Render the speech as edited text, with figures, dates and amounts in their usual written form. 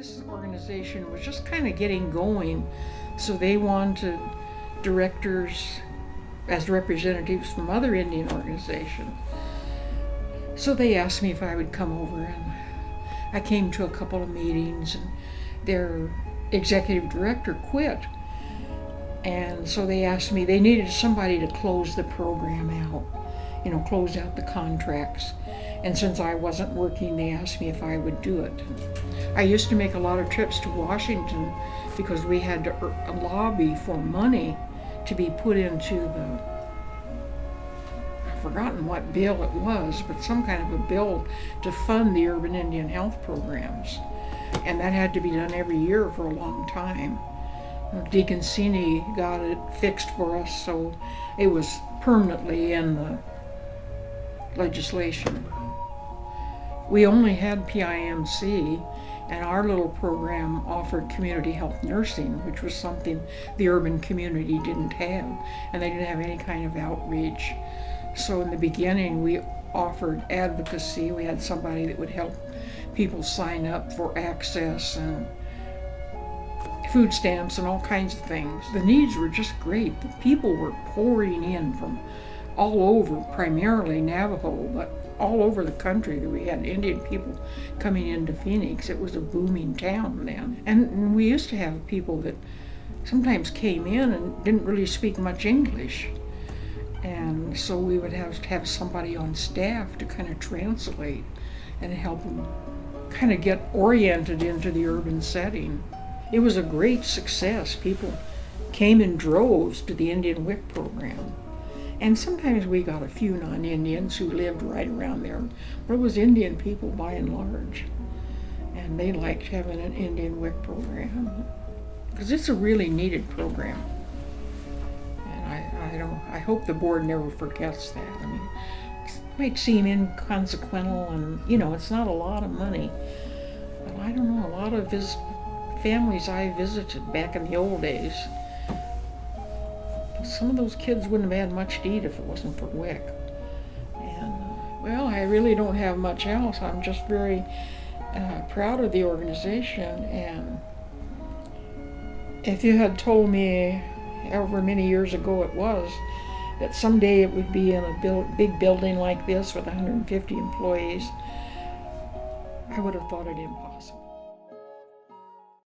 This organization was just kind of getting going, so they wanted directors as representatives from other Indian organizations. So they asked me if I would come over, and I came to a couple of meetings, and their executive director quit. And so they asked me, they needed somebody to close the program out, close out the contracts. And since I wasn't working, they asked me if I would do it. I used to make a lot of trips to Washington because we had to lobby for money to be put into I've forgotten what bill it was, but some kind of a bill to fund the urban Indian health programs. And that had to be done every year for a long time. Deacon Sini got it fixed for us, so it was permanently in the legislation. We only had PIMC, and our little program offered community health nursing, which was something the urban community didn't have, and they didn't have any kind of outreach. So in the beginning, we offered advocacy. We had somebody that would help people sign up for access and food stamps and all kinds of things. The needs were just great. The people were pouring in from all over, primarily Navajo, but all over the country. We had Indian people coming into Phoenix. It was a booming town then. And we used to have people that sometimes came in and didn't really speak much English. And so we would have to have somebody on staff to kind of translate and help them kind of get oriented into the urban setting. It was a great success. People came in droves to the Indian WIC program. And sometimes we got a few non-Indians who lived right around there, but it was Indian people by and large. And they liked having an Indian WIC program because it's a really needed program. And I hope the board never forgets that. I mean, it might seem inconsequential and, it's not a lot of money. But I don't know, a lot of families I visited back in the old days, some of those kids wouldn't have had much to eat if it wasn't for WIC. And, I really don't have much else. I'm just very proud of the organization. And if you had told me however many years ago it was, that someday it would be in a big building like this with 150 employees, I would have thought it impossible.